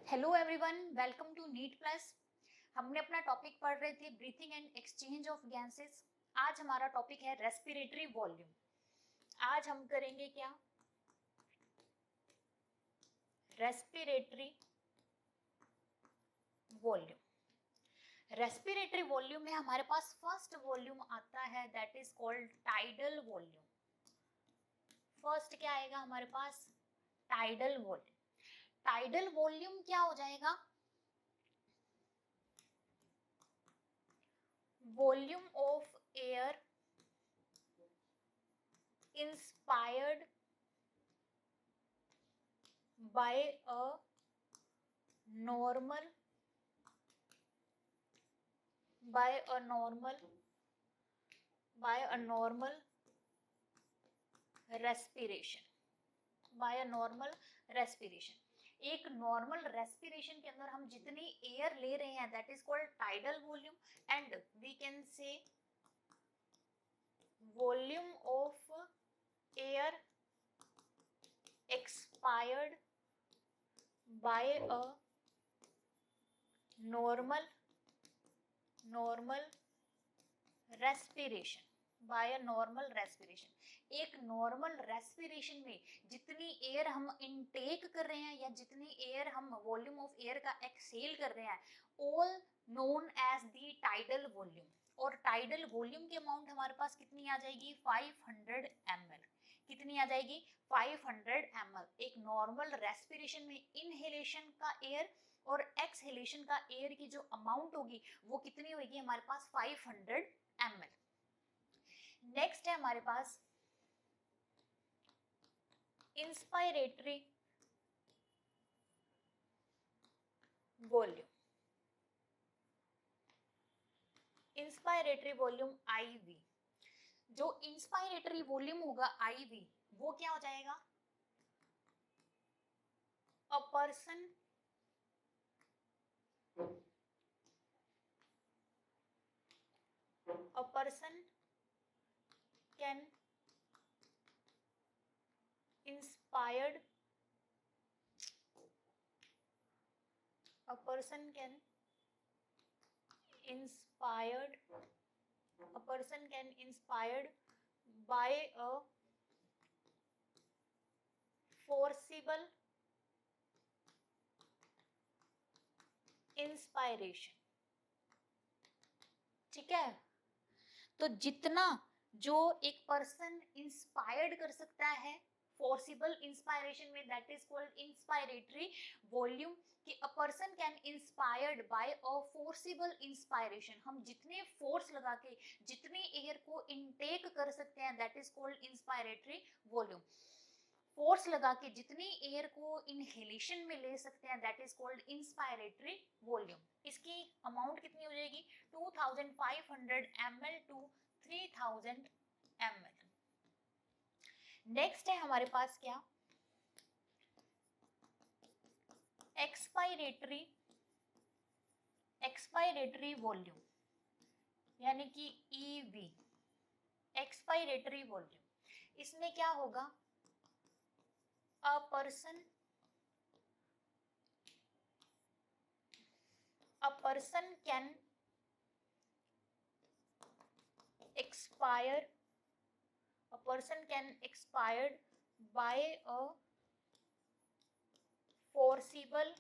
Hello everyone, welcome to NEET plus. हमने अपना topic पढ़ रहे थे breathing and exchange of gases. आज हमारा टॉपिक है रेस्पिरेटरी वॉल्यूम। आज हम करेंगे क्या? Respiratory volume. रेस्पिरेटरी वॉल्यूम में हमारे पास फर्स्ट वॉल्यूम आता है, that is called tidal volume. First क्या आएगा हमारे पास? Tidal volume. टाइडल वॉल्यूम क्या हो जाएगा? Volume of air inspired by a normal respiration। एक नॉर्मल रेस्पिरेशन के अंदर हम जितनी एयर ले रहे हैं that is called tidal volume, and we can say volume of air expired by a normal respiration। एक नॉर्मल रेस्पिरेशन में जितनी एयर हम इनटेक कर रहे हैं या जितनी एयर हम वॉल्यूम ऑफ एयर का एक्सहेल कर रहे हैं, all known as the tidal volume. और टाइडल वॉल्यूम की अमाउंट हमारे पास कितनी आ जाएगी? 500 ml। कितनी आ जाएगी? 500 ml। एक नॉर्मल रेस्पिरेशन में इनहेलेशन का एयर और एक्सहेलेशन का एयर की जो अमाउंट होगी वो कितनी होगी हमारे पास? 500 ml। नेक्स्ट है हमारे पास inspiratory volume. Inspiratory volume IV। जो इंस्पायरेटरी वॉल्यूम होगा IV, वो क्या हो जाएगा? A person can inspired by a forcible inspiration। ठीक है, तो जितना जो एक पर्सन इंस्पायर्ड कर सकता है फोर्सिबल इंस्पायरेशन में, that is called inspiratory volume. कि a person can inspired by a forcible inspiration. हम जितने फोर्स लगा के जितनी एयर को इनटेक कर सकते हैं that is called inspiratory volume. Force लगा के जितनी एयर को इनहेलेशन में ले सकते हैं that is called inspiratory volume. इसकी अमाउंट कितनी हो जाएगी? 2500 ml टू 3000 ml। नेक्स्ट है हमारे पास क्या? एक्सपायरेटरी वॉल्यूम, यानी कि EV। एक्सपायरेटरी वॉल्यूम, इसमें क्या होगा? अ person can expire by a forcible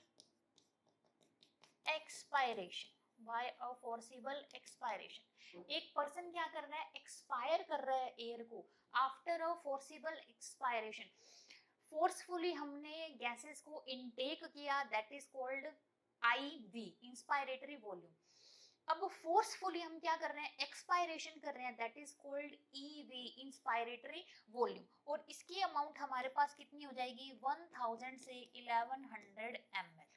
expiration। एक पर्सन क्या कर रहा है? एक्सपायर कर रहा है एयर को after a forcible expiration. Forcefully हमने गैसेस को इनटेक किया, that is called IV, inspiratory volume. अब फोर्सफुली हम क्या कर रहे हैं? एक्सपायरेशन कर रहे हैं, that is called EV, inspiratory volume. और इसकी अमाउंट हमारे पास कितनी हो जाएगी? 1000 से 1100 ml।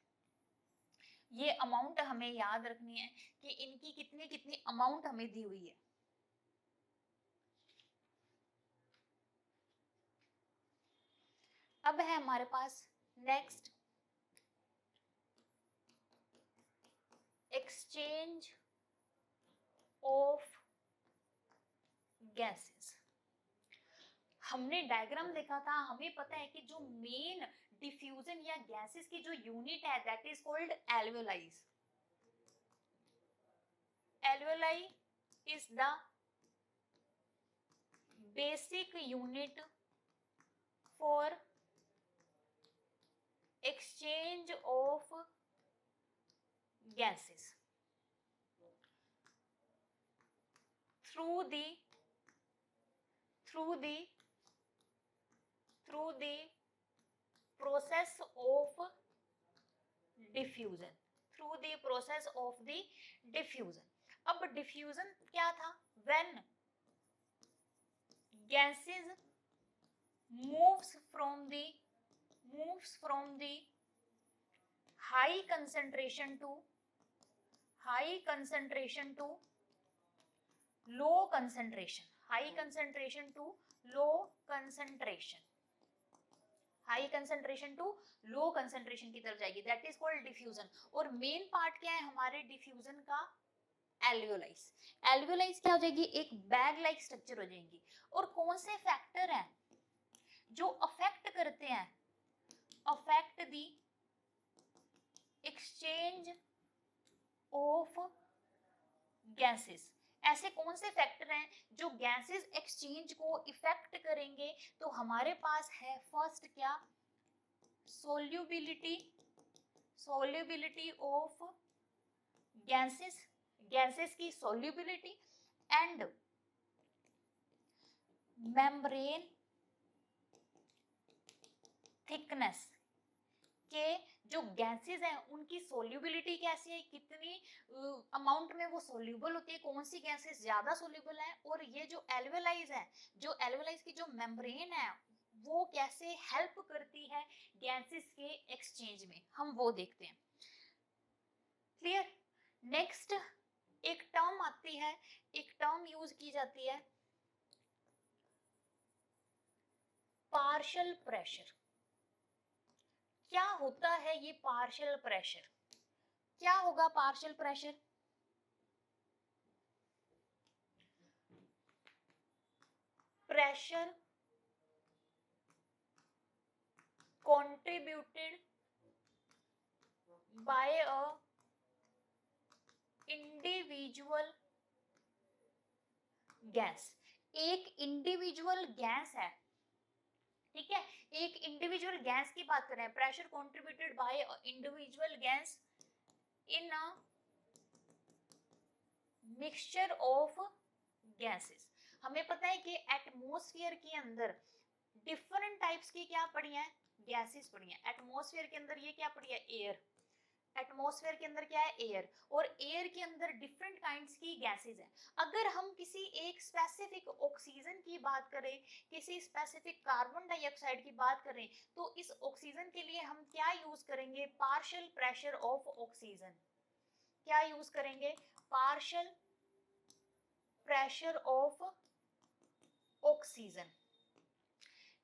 ये अमाउंट हमें याद रखनी है कि इनकी कितनी कितनी अमाउंट हमें दी हुई है। अब है हमारे पास नेक्स्ट एक्सचेंज ऑफ गैसेस। हमने डायग्राम देखा था, हमें पता है कि जो मेन डिफ्यूजन या गैसेस की जो यूनिट है that is called alveoli. Alveoli is the basic unit for exchange of gases through the process of diffusion. Through the process of the diffusion. अब diffusion क्या था? When gases moves from the high concentration to low concentration. High concentration to low concentration. High concentration to low concentration की तरफ जाएगी. That is called diffusion. और main part क्या है हमारे डिफ्यूजन का? एल्वेओलाइज. एल्वेओलाइज क्या हो जाएगी? एक बैग लाइक स्ट्रक्चर हो जाएंगी. और कौन से फैक्टर हैं जो अफेक्ट करते हैं? Affect the exchange of gases. ऐसे कौन से फैक्टर हैं जो गैसेस एक्सचेंज को इफेक्ट करेंगे? तो हमारे पास है फर्स्ट क्या? सोल्यूबिलिटी ऑफ गैसेस की सोल्यूबिलिटी एंड मेम्ब्रेन थिकनेस के जो गैसेस हैं उनकी सोल्यूबिलिटी कैसी है, कितनी अमाउंट में वो सोल्यूबल होती है, कौन सी गैसेस ज्यादा सोल्यूबल है. और ये जो एल्वेओलाइज है, जो एल्वेओलाइज की जो मेम्ब्रेन है वो कैसे हेल्प करती है गैसेस के एक्सचेंज में, हम वो देखते हैं. क्लियर. नेक्स्ट एक टर्म आती है, एक टर्म यूज की जाती है पार्शियल प्रेशर. क्या होता है ये पार्शियल प्रेशर? क्या होगा partial pressure? Pressure contributed by a individual gas. एक इंडिविजुअल गैस है, ठीक है, एक इंडिविजुअल गैस की बात कर रहे हैं. Pressure contributed by individual gas in a mixture of gases. हमें पता है कि एटमॉस्फेयर के अंदर डिफरेंट टाइप्स की क्या पड़ी है? गैसेस पड़ी है. एटमॉस्फेयर के अंदर ये क्या पड़ी है? एयर. एटमॉस्फेयर के अंदर क्या है? एयर. और एयर के अंदर डिफरेंट काइंड्स की गैसेस हैं. अगर हम किसी एक स्पेसिफिक ऑक्सीजन की बात करें, किसी स्पेसिफिक कार्बन डाइऑक्साइड की बात करें, तो इस ऑक्सीजन के लिए हम क्या यूज करेंगे? Partial pressure of oxygen. क्या यूज करेंगे? Partial pressure of oxygen.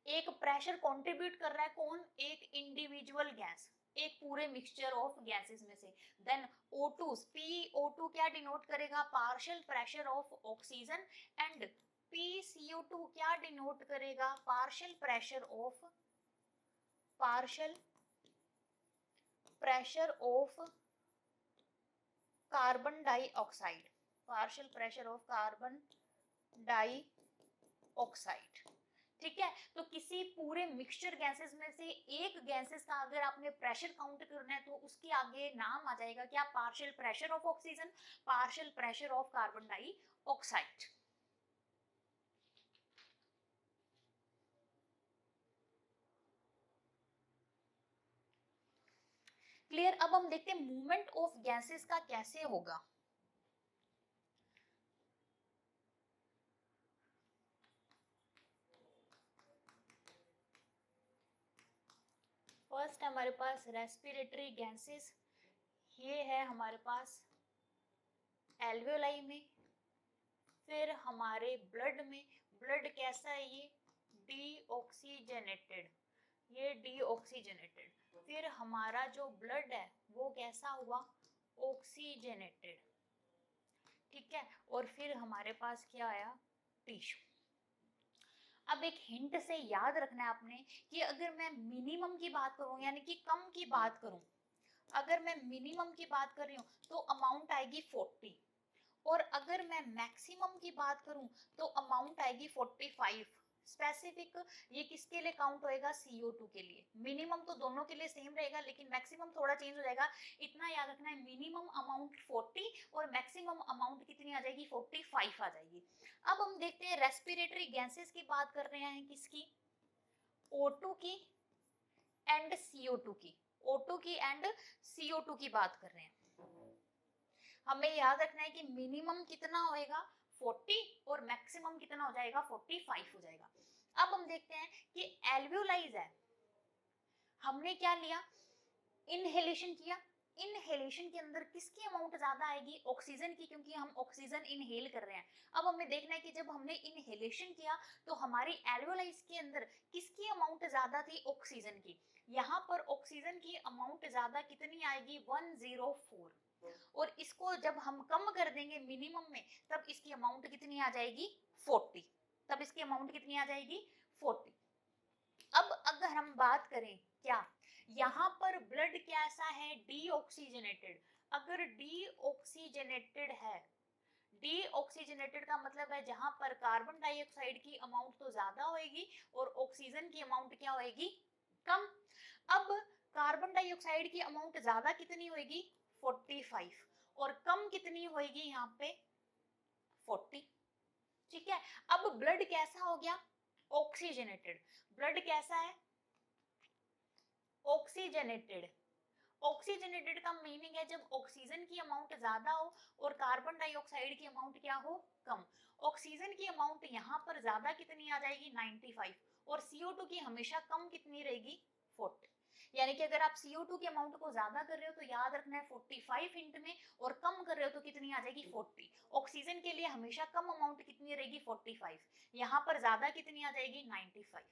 एक प्रेशर कंट्रीब्यूट कर रहा है कौन? एक इंडिविजुअल गैस, एक पूरे मिक्सचर ऑफ गैसेस में से. देन O2, PO2 क्या डिनोट करेगा? Partial pressure of oxygen. And PCO2 क्या डिनोट करेगा? Partial pressure of carbon dioxide. Partial pressure of carbon dioxide. ठीक है. तो किसी पूरे मिक्सचर गैसेस में से एक गैसेस का अगर आपने प्रेशर काउंट करना है तो उसके आगे नाम आ जाएगा क्या? Partial pressure of oxygen, partial pressure of carbon dioxide. Clear. अब हम देखते हैं मूवमेंट ऑफ गैसेस का कैसे होगा. फर्स्ट हमारे पास रेस्पिरेटरी गैसेस, ये है हमारे पास एल्वेओलाई में. फिर हमारे ब्लड में, ब्लड कैसा है? ये डीऑक्सीजनेटेड, ये डीऑक्सीजनेटेड. फिर हमारा जो ब्लड है वो कैसा हुआ? ऑक्सीजनेटेड. ठीक है. और फिर हमारे पास क्या आया? टिश्यू. अब एक हिंट से याद रखना है आपने कि अगर मैं मिनिमम की बात करूं यानी कि कम की बात करूं, अगर मैं मिनिमम की बात कर रही हूँ तो अमाउंट आएगी 40, और अगर मैं मैक्सिमम की बात करूं तो अमाउंट आएगी 45। स्पेसिफिक ये किसके लिए काउंट होएगा, CO2 के लिए। मिनिमम तो दोनों के लिए सेम रहेगा लेकिन मैक्सिमम थोड़ा चेंज हो जाएगा, इतना याद रखना है। मिनिमम अमाउंट 40 और मैक्सिमम अमाउंट कितनी आ जाएगी, 45 आ जाएगी। अब हम देखते हैं रेस्पिरेटरी गैसेस की बात कर रहे हैं, किसकी, O2 की एंड CO2 की, O2 की एंड CO2 की बात कर रहे हैं। हमें याद रखना है कि मिनिमम कितना होएगा 40 और मैक्सिमम कितना हो जाएगा 45 हो जाएगा। अब हम देखते हैं कि एल्वियोलाइज है, हमने क्या लिया, इनहेलेशन किया। इनहेलेशन के अंदर किसकी अमाउंट ज्यादा आएगी, ऑक्सीजन की, क्योंकि हम ऑक्सीजन इनहेल कर रहे हैं। अब हमें देखना है कि जब हमने इनहेलेशन किया तो हमारी एल्वियोलाइज के अंदर किसकी अमाउंट ज्यादा थी, ऑक्सीजन की। यहाँ पर ऑक्सीजन की अमाउंट ज्यादा कितनी आएगी, 104, और इसको जब हम कम कर देंगे मिनिमम में तब इसकी अमाउंट कितनी आ जाएगी, 40। तब इसकी अमाउंट कितनी आ जाएगी, 40। अब अगर हम बात करें क्या, यहाँ पर ब्लड कैसा है, डीऑक्सीजनेटेड। अगर डीऑक्सीजनेटेड है, डीऑक्सीजनेटेड का मतलब है जहां पर कार्बन डाइऑक्साइड की अमाउंट तो ज्यादा होगी और ऑक्सीजन की अमाउंट क्या होगी, कम। अब कार्बन डाइऑक्साइड की अमाउंट ज्यादा कितनी होगी, 45, और कम कितनी होगी यहाँ पे, 40। ठीक है। अब ब्लड कैसा हो गया, ऑक्सीजनेटेड। ब्लड कैसा है, ऑक्सीजनेटेड। ऑक्सीजनेटेड का मीनिंग है जब ऑक्सीजन की अमाउंट ज्यादा हो और कार्बन डाइऑक्साइड की अमाउंट क्या हो, कम। ऑक्सीजन की अमाउंट यहाँ पर ज्यादा कितनी आ जाएगी, 95, और CO2 की हमेशा कम कितनी रहेगी, 40। यानी कि अगर आप CO2 की अमाउंट को ज्यादा कर रहे हो तो याद रखना है 45 हिंट में, और कम कर रहे हो तो कितनी आ जाएगी, 40। ऑक्सीजन के लिए हमेशा कम अमाउंट कितनी रहेगी, 45, यहाँ पर ज्यादा कितनी आ जाएगी, 95।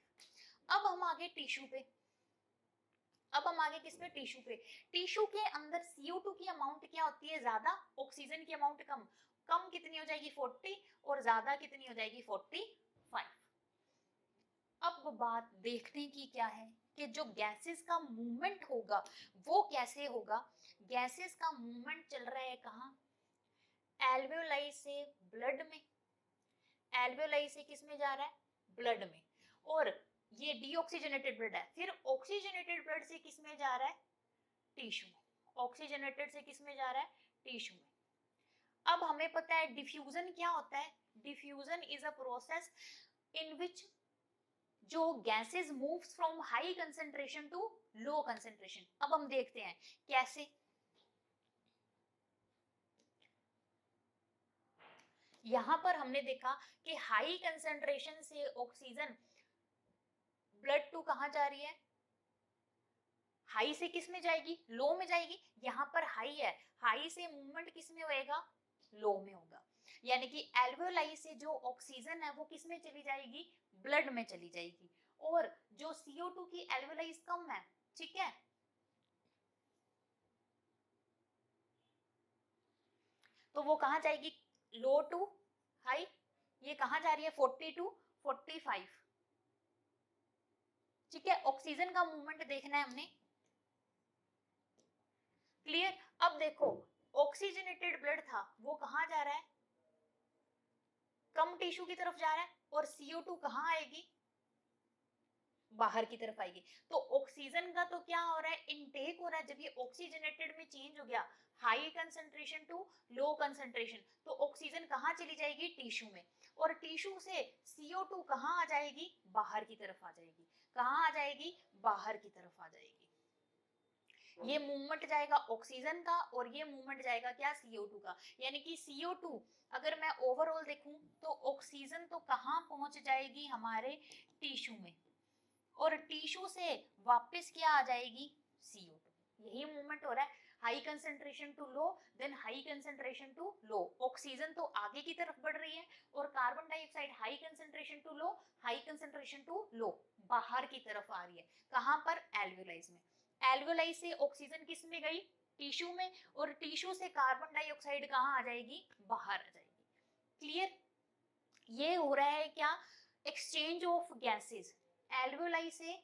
अब हम आगे टिश्यू पे, अब हम आगे किस पे, टिश्यू पे। टिश्यू के अंदर CO2 की अमाउंट क्या होती है, ज्यादा, ऑक्सीजन की अमाउंट कम। कम कितनी हो जाएगी, 40, और ज्यादा कितनी हो जाएगी, 45। अब बात देखने की क्या है कि जो गैसेस का मूवमेंट होगा वो कैसे होगा। गैसेस का मूवमेंट चल रहा है कहाँ, एल्वियोलाई से ब्लड में, एल्वियोलाई से किस में जा रहा है, ब्लड में, और ये डीऑक्सीजनेटेड ब्लड है। फिर ऑक्सीजनेटेड ब्लड से किस में जा रहा है, टिश्यू में। ऑक्सीजनेटेड से किस में जा रहा है, टिश्यू में। अब हमें पता है डिफ्यूजन क्या होता है, diffusion is a process in which जो gases moves from high concentration to low concentration. अब हम देखते हैं कैसे। यहां पर हमने देखा कि हाई कंसंट्रेशन से ऑक्सीजन ब्लड टू कहां जा रही है, हाई से किस में जाएगी, लो में जाएगी। यहाँ पर हाई है, हाई से मूवमेंट किस में होएगा, लो में होगा। यानी कि एल्वियोलाई से जो ऑक्सीजन है वो किस में चली जाएगी, ब्लड में चली जाएगी। और जो CO2 की एल्वियोलाई कम है, ठीक है, तो वो कहां जाएगी, लो टू हाई। ये कहां जा रही है, 40 टू 45। ठीक है, ऑक्सीजन का मूवमेंट देखना है हमने, क्लियर। अब देखो ऑक्सीजनेटेड ब्लड था वो कहां जा रहा है, कम टिश्यू की तरफ जा रहा है, और CO2 कहां आएगी, बाहर की तरफ आएगी। तो ऑक्सीजन का तो क्या हो रहा है, इनटेक हो रहा है। जब ये ऑक्सीजनेटेड में चेंज हो गया high concentration to low concentration, तो ऑक्सीजन कहां चली जाएगी, टिश्यू में, और टिश्यू से CO2 कहां आ जाएगी, बाहर की तरफ आ जाएगी। कहां आ जाएगी, बाहर की तरफ आ जाएगी। ये मूवमेंट जाएगा ऑक्सीजन का और ये मूवमेंट जाएगा क्या, CO2 का। यानी कि CO2 अगर मैं ओवरऑल देखूं तो ऑक्सीजन तो कहां पहुंच जाएगी, हमारे टिश्यू में, और टिश्यू से वापस क्या आ जाएगी, CO2। यही मूवमेंट हो रहा है, high concentration to low, then high concentration to low. Oxygen तो आगे की तरफ बढ़ रही है और carbon dioxide high concentration to low, high concentration to low, बाहर की तरफ आ रही है। कहां पर, एल्वियोलाइज में। एल्वियोलाई से ऑक्सीजन किस में गई, टिश्यू में, और टिश्यू से कार्बन डाइऑक्साइड कहां आ जाएगी, बाहर आ जाएगी। क्लियर। ये हो रहा है क्या, एक्सचेंज ऑफ गैसेस, एल्वियोलाई से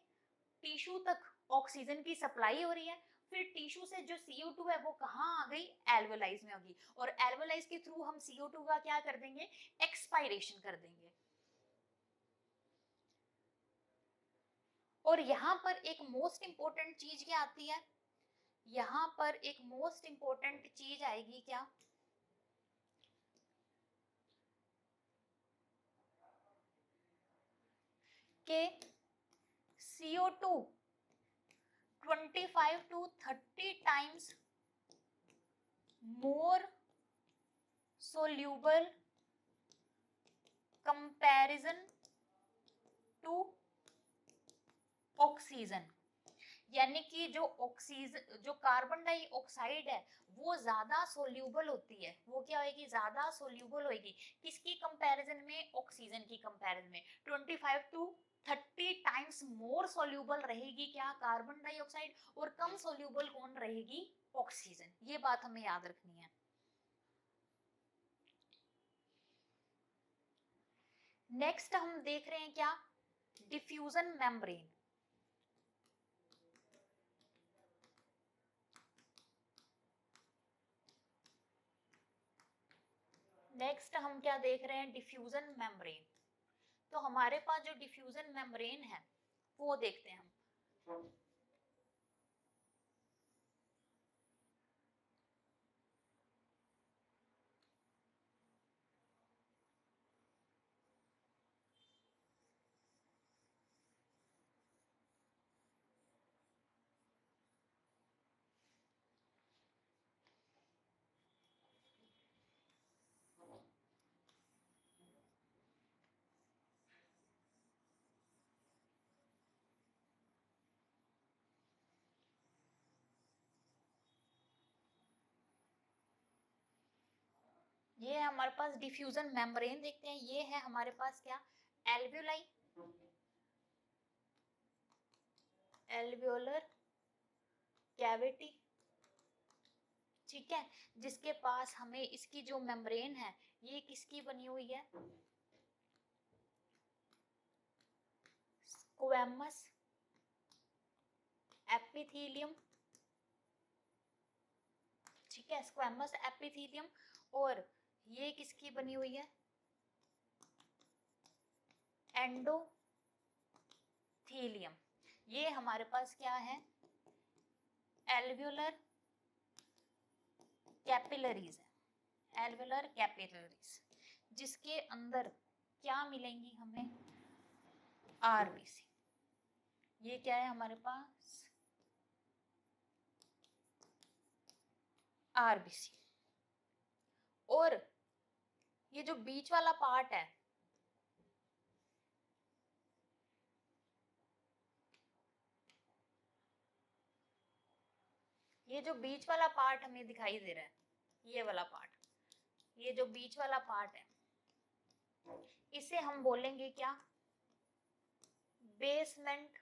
टिश्यू तक ऑक्सीजन की सप्लाई हो रही है, फिर टिश्यू से जो CO2 है वो कहाँ आ गई, एल्वियोलाइज में होगी, और एल्वियोलाइज के थ्रू हम CO2 का क्या कर देंगे, एक्सपायरेशन कर देंगे। और यहाँ पर एक मोस्ट इंपॉर्टेंट चीज क्या आती है, यहाँ पर एक मोस्ट इंपॉर्टेंट चीज आएगी क्या, कि CO2 25 to 30 times more soluble comparison to oxygen, यानी कि जो ऑक्सीजन, जो कार्बन डाइऑक्साइड है वो ज्यादा सोल्यूबल होती है, वो क्या होगी, ज्यादा सोल्यूबल होगी, किसकी कंपैरिजन में, ऑक्सीजन की कंपैरिजन में। 25 to 30 टाइम्स मोर सोल्यूबल रहेगी क्या, कार्बन डाइऑक्साइड, और कम सोल्यूबल कौन रहेगी, ऑक्सीजन। ये बात हमें याद रखनी है। नेक्स्ट हम देख रहे हैं क्या, डिफ्यूजन मेम्ब्रेन। नेक्स्ट हम क्या देख रहे हैं, डिफ्यूजन मेम्ब्रेन। तो हमारे पास जो डिफ्यूजन मेम्ब्रेन है वो देखते हैं हम। ये है हमारे पास डिफ्यूजन मेम्ब्रेन, देखते हैं। ये है हमारे पास क्या, एल्वियोलाई, एल्वियोलर कैविटी, ठीक है, जिसके पास हमें इसकी जो मेम्ब्रेन है ये किसकी बनी हुई है, स्क्वैमस एपिथेलियम, ठीक है, स्क्वैमस एपिथेलियम। और ये किसकी बनी हुई है, एंडोथेलियम। ये हमारे पास क्या है, एल्वियोलर कैपिलरीज है, एल्वियोलर कैपिलरीज, जिसके अंदर क्या मिलेंगी हमें, आरबीसी। ये क्या है हमारे पास, आरबीसी। और ये जो बीच वाला पार्ट है, ये जो बीच वाला पार्ट हमें दिखाई दे रहा है, ये वाला पार्ट, ये जो बीच वाला पार्ट है, इसे हम बोलेंगे क्या, बेसमेंट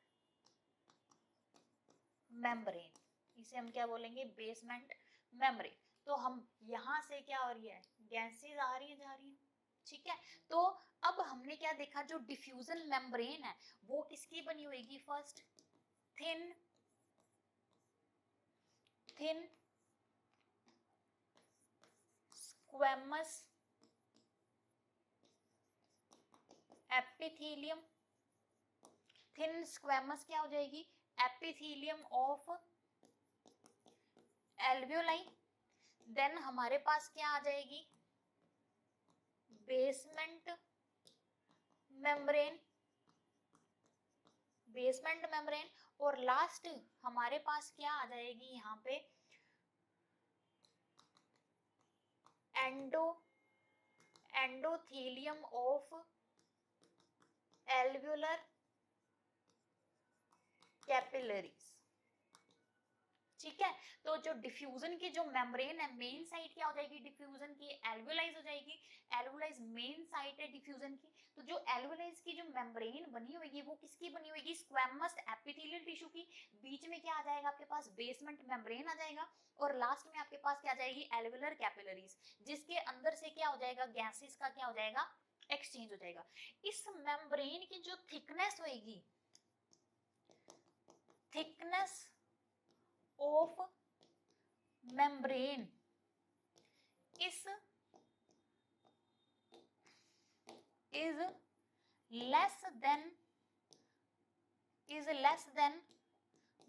मेम्ब्रेन। इसे हम क्या बोलेंगे, बेसमेंट मेम्ब्रेन। तो हम यहाँ से क्या हो रही है, गैसेस आ रही है, जा रही है, ठीक है। तो अब हमने क्या देखा, जो डिफ्यूजन मेम्ब्रेन है वो किसकी बनी होगी, first thin thin squamous epithelium, thin squamous क्या हो जाएगी, एपिथेलियम ऑफ एल्वियोलाई। देन हमारे पास क्या आ जाएगी, बेसमेंट मेम्ब्रेन, बेसमेंट मेम्ब्रेन। और लास्ट हमारे पास क्या आ जाएगी, यहाँ पे एंडोथेलियम ऑफ एल्वियोलर कैपिलरीज, ठीक है। तो जो डिफ्यूजन की जो मेम्ब्रेन है, मेन साइट क्या हो जाएगी डिफ्यूजन की, एल्वियोलाइज हो जाएगी। एल्वियोलाइज मेन साइट है डिफ्यूजन की। तो जो एल्वियोलाइज की जो मेम्ब्रेन बनी होगी वो किसकी बनी होगी, स्क्वैमस एपिथेलियल टिश्यू की। बीच में क्या आ जाएगा आपके पास, बेसमेंट मेम्ब्रेन आ जाएगा। और लास्ट में आपके पास क्या आ जाएगी, एल्वियोलर कैपिलरीज, जिसके अंदर से क्या हो जाएगा, गैसेस का क्या हो जाएगा, एक्सचेंज हो जाएगा। इस मेम्ब्रेन की जो थिकनेस होगी, थिकनेस ऑफ मेम्ब्रेन इस is less than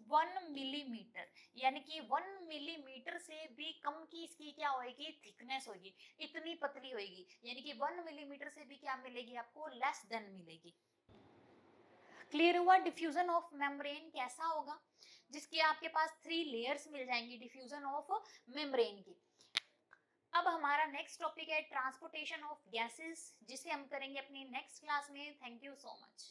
1 मिलीमीटर, यानी कि 1 मिलीमीटर से भी कम की इसकी क्या होगी, थिकनेस होगी, इतनी पतली होगी, यानी कि 1 मिलीमीटर से भी क्या मिलेगी आपको, लेस देन मिलेगी। क्लियर हुआ डिफ्यूजन ऑफ मेम्ब्रेन कैसा होगा, जिसकी आपके पास 3 लेयर्स मिल जाएंगी डिफ्यूजन ऑफ मेम्ब्रेन की। अब हमारा नेक्स्ट टॉपिक है ट्रांसपोर्टेशन ऑफ गैसेस, जिसे हम करेंगे अपनी नेक्स्ट क्लास में। Thank you so much.